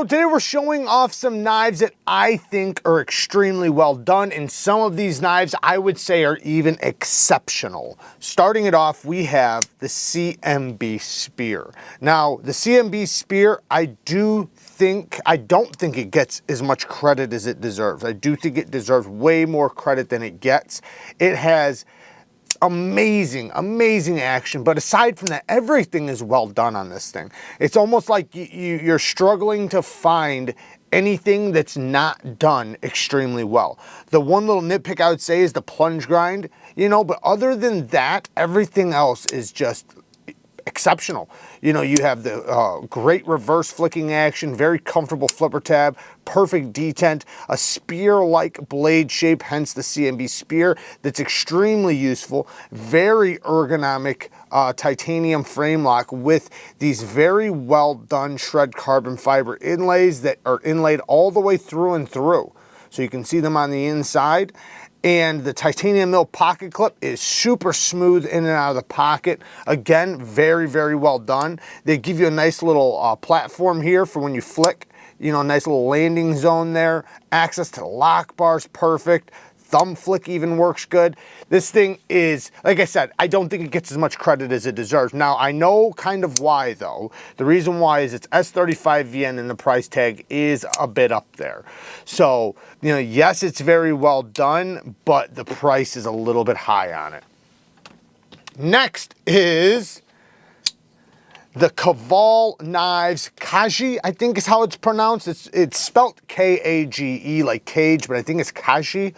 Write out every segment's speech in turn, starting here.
So today we're showing off some knives that I think are extremely well done, and some of these knives I would say are even exceptional. Starting it off, we have the CNB Spear. Now, the CNB Spear, I don't think it gets as much credit as it deserves. I do think it deserves way more credit than it gets. It has amazing action, but aside from that, everything is well done on this thing. It's almost like you're struggling to find anything that's not done extremely well. The one little nitpick I would say is the plunge grind, you know, but other than that, everything else is just exceptional. You know, you have the great reverse flicking action, very comfortable flipper tab, perfect detent, a spear-like blade shape, hence the CNB Spear, that's extremely useful, very ergonomic titanium frame lock with these very well done shred carbon fiber inlays that are inlaid all the way through and through. So you can see them on the inside. And the titanium mill pocket clip is super smooth in and out of the pocket. Again, very well done. They give you a nice little platform here for when you flick, you know, nice little landing zone there. Access to the lock bar's perfect. Thumb flick even works good. This thing is, like I said, I don't think it gets as much credit as it deserves. Now, I know kind of why though. The reason why is it's S35 VN and the price tag is a bit up there. So, you know, yes, it's very well done, but the price is a little bit high on it. Next is the Kaval Knives Kaji, I think is how it's pronounced. It's spelt K-A-G-E like cage, but I think it's Kaji.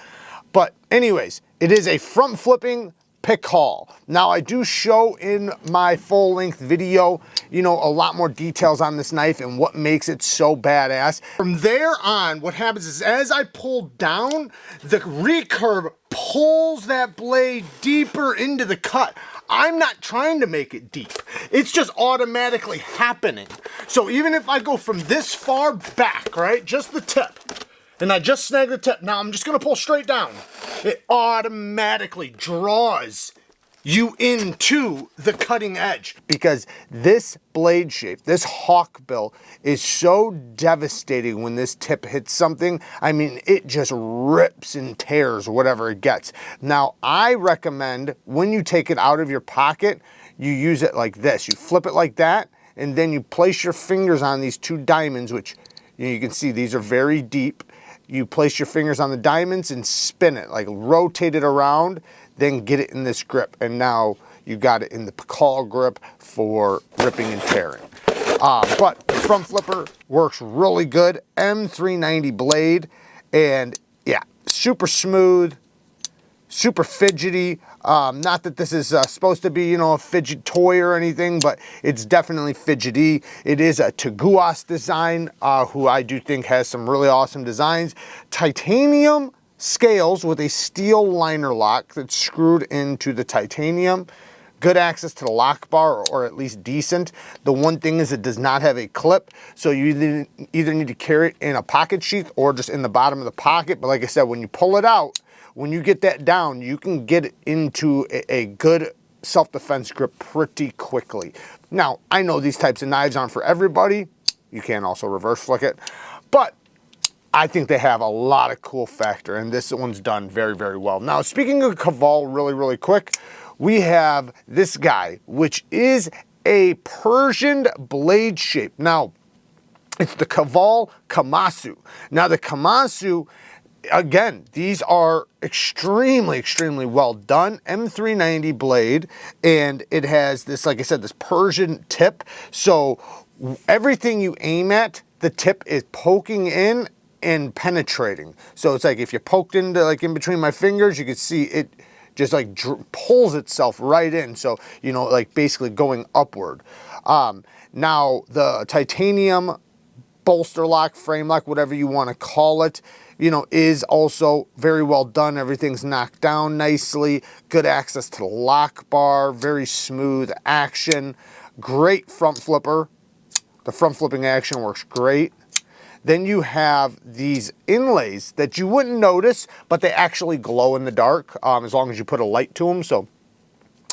But anyways, it is a front flipping pick haul. Now I do show in my full length video, you know, a lot more details on this knife and what makes it so badass. From there on, what happens is as I pull down, the recurve pulls that blade deeper into the cut. I'm not trying to make it deep. It's just automatically happening. So even if I go from this far back, right, just the tip, and I just snag the tip. Now I'm just gonna pull straight down. It automatically draws you into the cutting edge because this blade shape, this hawk bill is so devastating when this tip hits something. I mean, it just rips and tears whatever it gets. Now, I recommend when you take it out of your pocket, you use it like this. You flip it like that, and then you place your fingers on these two diamonds, which you can see these are very deep. You place your fingers on the diamonds and spin it, like rotate it around, then get it in this grip. And now you got it in the call grip for ripping and tearing. But the front flipper works really good. M390 blade, and yeah, super smooth, super fidgety. Not that this is supposed to be, you know, a fidget toy or anything, but it's definitely fidgety. It is a Teguas design, who I do think has some really awesome designs. Titanium scales with a steel liner lock that's screwed into the titanium. Good access to the lock bar, or at least decent. The one thing is it does not have a clip, so you either need to carry it in a pocket sheath or just in the bottom of the pocket. But like I said, when you pull it out, when you get that down, you can get it into a good self-defense grip pretty quickly. Now, I know these types of knives aren't for everybody. You can also reverse flick it, but I think they have a lot of cool factor, and this one's done very well. Now, speaking of Kaval really quick, we have this guy, which is a Persian blade shape. Now, it's the Kaval Kamasu. Now, the Kamasu, again, these are extremely well done. M390 blade, and it has this, like I said, this Persian tip. So everything you aim at, the tip is poking in and penetrating. So it's like if you poked into, like in between my fingers, you could see it just like pulls itself right in. So, you know, like basically going upward. Now the titanium bolster lock, frame lock, whatever you want to call it, you know, is also very well done. Everything's knocked down nicely. Good access to the lock bar, very smooth action. Great front flipper. The front flipping action works great. Then you have these inlays that you wouldn't notice, but they actually glow in the dark as long as you put a light to them. So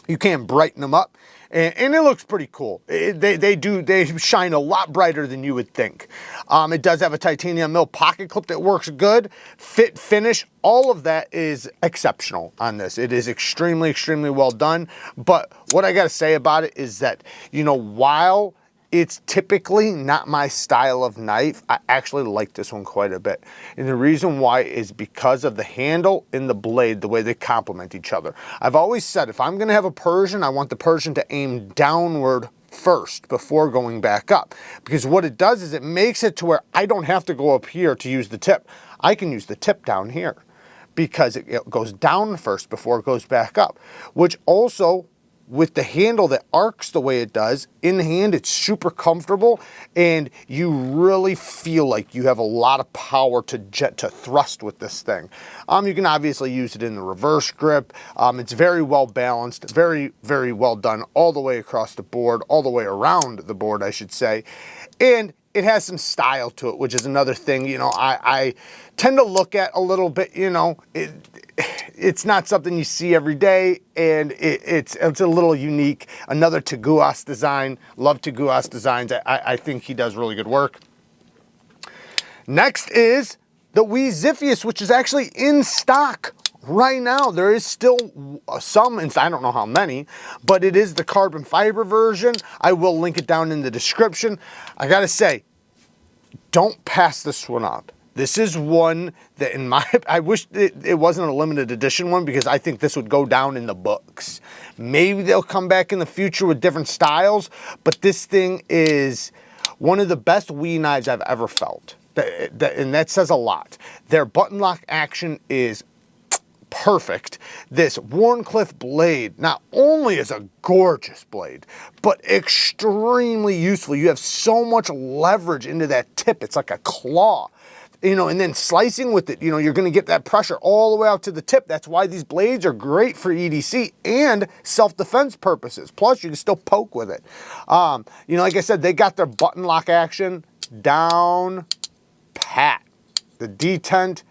you can brighten them up. and it looks pretty cool. They shine a lot brighter than you would think. It does have a titanium mill pocket clip that works good. Fit, finish, all of that is exceptional on this. It is extremely, extremely well done. But what I got to say about it is that, you know, while it's typically not my style of knife, I actually like this one quite a bit. And the reason why is because of the handle and the blade, the way they complement each other. I've always said if I'm gonna have a Persian, I want the Persian to aim downward first before going back up. Because what it does is it makes it to where I don't have to go up here to use the tip. I can use the tip down here because it goes down first before it goes back up, which also, with the handle that arcs the way it does, in hand it's super comfortable, and you really feel like you have a lot of power to thrust with this thing. You can obviously use it in the reverse grip. It's very well balanced, very, very well done all the way across the board, all the way around the board, I should say. And it has some style to it, which is another thing, you know, I tend to look at a little bit, you know, it's not something you see every day, and it's a little unique. Another Teguas design. Love Teguas designs. I think he does really good work. Next is the Wii Zithius, which is actually in stock right now. There is still some, and I don't know how many, but it is the carbon fiber version. I will link it down in the description. I gotta say, don't pass this one up. This is one that I wish it wasn't a limited edition one, because I think this would go down in the books. Maybe they'll come back in the future with different styles, but this thing is one of the best Wii knives I've ever felt. And that says a lot. Their button lock action is perfect. This Wharncliffe blade not only is a gorgeous blade, but extremely useful. You have so much leverage into that tip. It's like a claw. You know, and then slicing with it, you know, you're going to get that pressure all the way out to the tip. That's why these blades are great for EDC and self-defense purposes. Plus, you can still poke with it. You know, like I said, they got their button lock action down pat. The detent,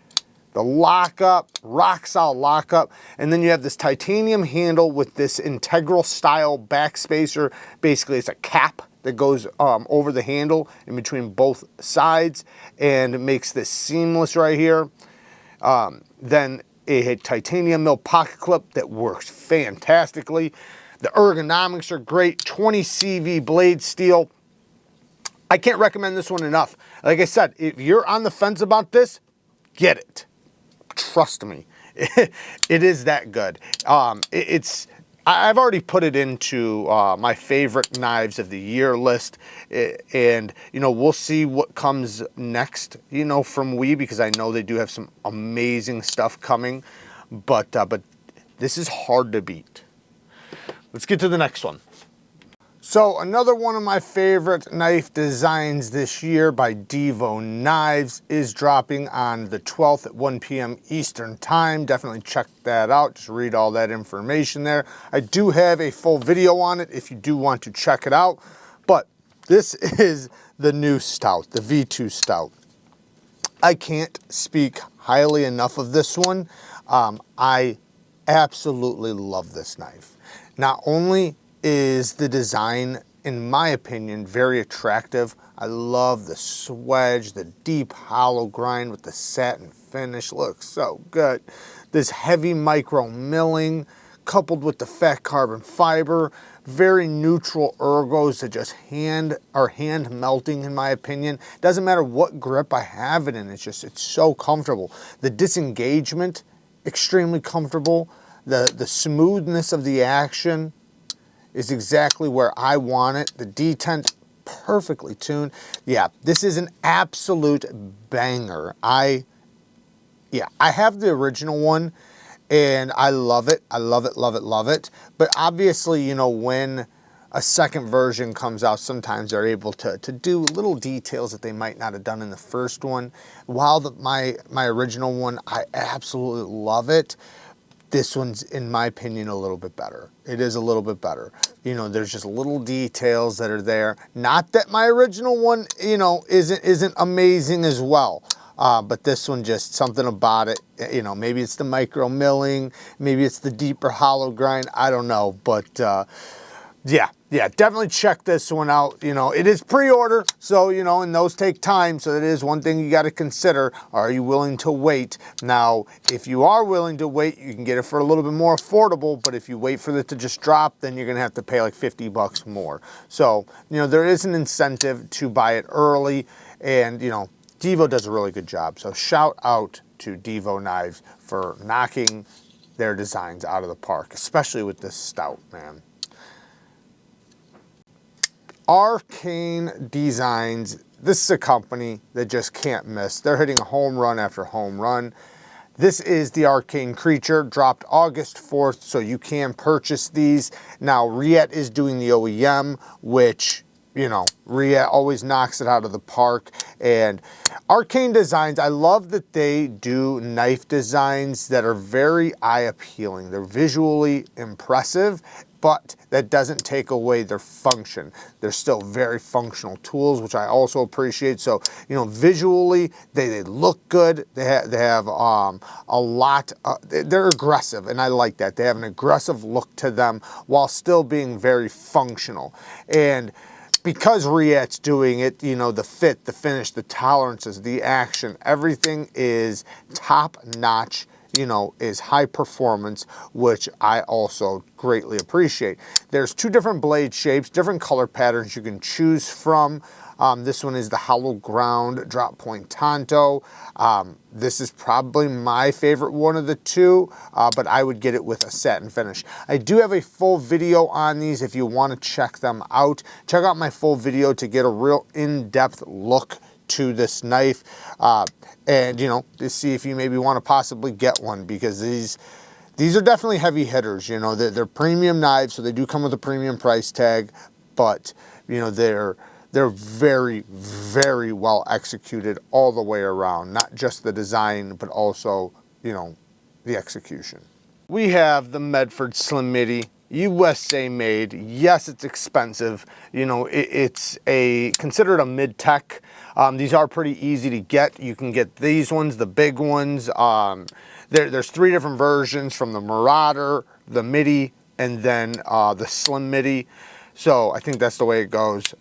the lockup, rock solid lockup, and then you have this titanium handle with this integral style backspacer. Basically, it's a cap that goes over the handle in between both sides, and it makes this seamless right here. Then a titanium mill pocket clip that works fantastically. The ergonomics are great. 20 CV blade steel. I can't recommend this one enough. Like I said, if you're on the fence about this, get it. Trust me, it is that good. I've already put it into my favorite knives of the year list, and you know, we'll see what comes next, you know, from Wii, because I know they do have some amazing stuff coming, but this is hard to beat. Let's get to the next one. So another one of my favorite knife designs this year by Devo Knives is dropping on the 12th at 1 p.m. Eastern Time. Definitely check that out. Just read all that information there. I do have a full video on it if you do want to check it out. But this is the new Stout, the V2 Stout. I can't speak highly enough of this one. I absolutely love this knife. Not only is the design, in my opinion, very attractive. I love the swedge, the deep hollow grind with the satin finish. Looks so good. This heavy micro milling coupled with the fat carbon fiber, very neutral ergos that just are hand melting, in my opinion. Doesn't matter what grip I have it in, it's so comfortable. The disengagement, extremely comfortable. The smoothness of the action is exactly where I want it. The detent, perfectly tuned. Yeah, this is an absolute banger. I have the original one, and I love it. I love it, love it, love it. But obviously, you know, when a second version comes out, sometimes they're able to do little details that they might not have done in the first one. While my original one, I absolutely love it. This one's, in my opinion, a little bit better. It is a little bit better. You know, there's just little details that are there. Not that my original one, you know, isn't amazing as well. But this one, just something about it, you know, maybe it's the micro milling, maybe it's the deeper hollow grind, I don't know. But Yeah, definitely check this one out. You know, it is pre-order, so, you know, and those take time, so that is one thing you got to consider. Are you willing to wait? Now, if you are willing to wait, you can get it for a little bit more affordable, but if you wait for it to just drop, then you're going to have to pay like 50 bucks more. So, you know, there is an incentive to buy it early, and, you know, Devo does a really good job. So shout out to Devo Knives for knocking their designs out of the park, especially with this stout, man. Arcane Designs, this is a company that just can't miss. They're hitting home run after home run. This is the Arcane Creature, dropped August 4th, so you can purchase these. Now, Riet is doing the OEM, which, you know, Riet always knocks it out of the park. And Arcane Designs, I love that they do knife designs that are very eye-appealing. They're visually impressive, but that doesn't take away their function. They're still very functional tools, which I also appreciate. So, you know, visually, they look good. They have a lot, they're aggressive, and I like that. They have an aggressive look to them while still being very functional. And because Riet's doing it, you know, the fit, the finish, the tolerances, the action, everything is top notch, you know, is high performance, which I also greatly appreciate. There's two different blade shapes, different color patterns you can choose from. This one is the hollow ground drop point tanto. This is probably my favorite one of the two, but I would get it with a satin finish. I do have a full video on these if you want to check them out. Check out my full video to get a real in-depth look to this knife, and, you know, to see if you maybe want to possibly get one, because these are definitely heavy hitters. You know, they're premium knives, so they do come with a premium price tag, but, you know, they're very, very well executed all the way around, not just the design, but also, you know, the execution. We have the Medford Slimity, USA made. Yes, it's expensive. You know, it's considered a mid-tech. These are pretty easy to get. You can get these ones, the big ones. There's three different versions, from the Marauder, the MIDI, and then the Slim MIDI. So I think that's the way it goes.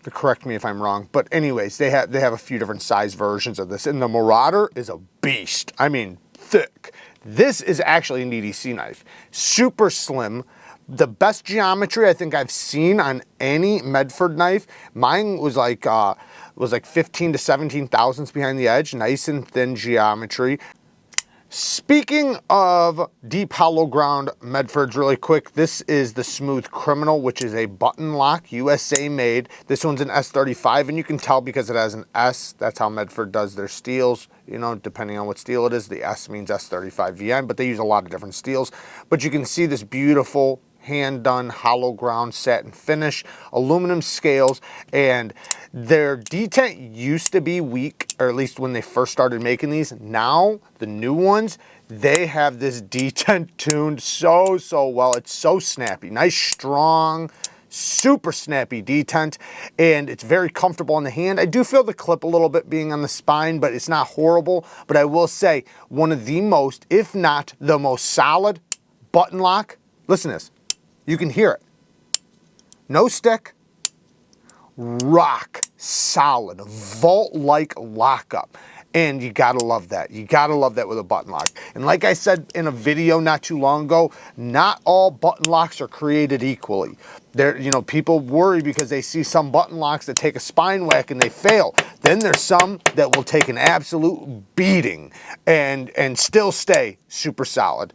Correct me if I'm wrong, but anyways, they have a few different size versions of this, and the Marauder is a beast. I mean, thick. This is actually an EDC knife, super slim. The best geometry I think I've seen on any Medford knife. Mine was like 15 to 17 thousandths behind the edge, nice and thin geometry. Speaking of deep hollow ground Medfords, really quick, this is the Smooth Criminal, which is a button lock, USA made. This one's an S35, and you can tell because it has an S. That's how Medford does their steels. You know, depending on what steel it is, the S means S35 VN, but they use a lot of different steels. But you can see this beautiful hand-done hollow ground satin finish, aluminum scales, and their detent used to be weak, or at least when they first started making these. Now, the new ones, they have this detent tuned so well. It's so snappy, nice, strong, super snappy detent, and it's very comfortable in the hand. I do feel the clip a little bit being on the spine, but it's not horrible. But I will say, one of the most, if not the most solid button lock, listen to this. You can hear it. No stick, rock solid, vault-like lockup. And you gotta love that. You gotta love that with a button lock. And like I said in a video not too long ago, not all button locks are created equally. You know, people worry because they see some button locks that take a spine whack and they fail. Then there's some that will take an absolute beating and still stay super solid.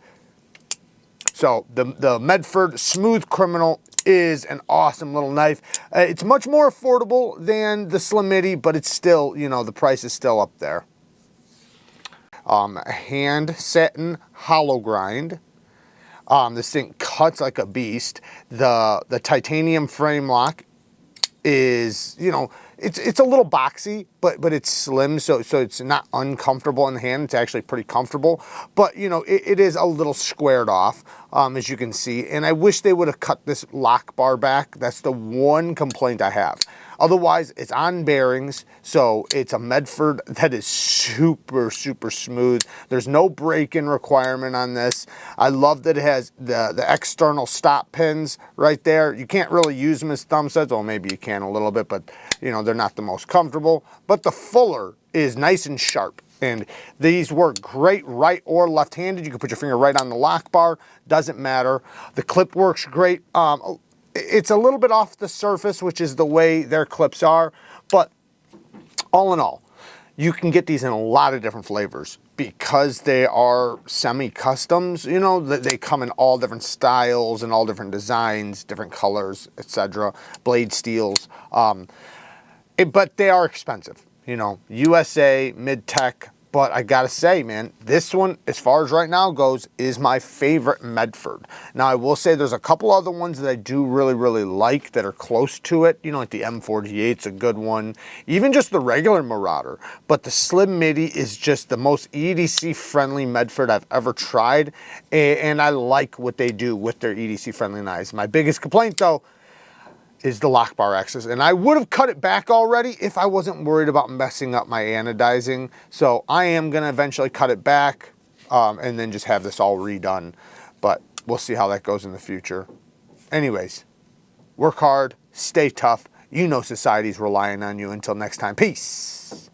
So the Medford Smooth Criminal is an awesome little knife. It's much more affordable than the Slimity, but it's still, you know, the price is still up there. Hand satin hollow grind. This thing cuts like a beast. The titanium frame lock is, you know, it's a little boxy, but it's slim, so it's not uncomfortable in the hand. It's actually pretty comfortable, but, you know, it is a little squared off, as you can see, and I wish they would have cut this lock bar back. That's the one complaint I have. Otherwise, it's on bearings, so it's a Medford that is super, super smooth. There's no break-in requirement on this. I love that it has the external stop pins right there. You can't really use them as thumb sets. Well, maybe you can a little bit, but you know, they're not the most comfortable. But the fuller is nice and sharp. And these work great right or left-handed. You can put your finger right on the lock bar, doesn't matter. The clip works great. It's a little bit off the surface, which is the way their clips are, but all in all, you can get these in a lot of different flavors because they are semi-customs. You know, they come in all different styles and all different designs, different colors, etc. Blade steels, but they are expensive. You know, USA, mid-tech. But I gotta say, man, this one, as far as right now goes, is my favorite Medford. Now, I will say there's a couple other ones that I do really, really like that are close to it. You know, like the M48's a good one. Even just the regular Marauder. But the Slim MIDI is just the most EDC-friendly Medford I've ever tried. And I like what they do with their EDC-friendly knives. My biggest complaint, though, is the lock bar axis, and I would have cut it back already if I wasn't worried about messing up my anodizing. So I am gonna eventually cut it back and then just have this all redone, but we'll see how that goes in the future. Anyways, work hard, stay tough. You know society's relying on you. Until next time, peace.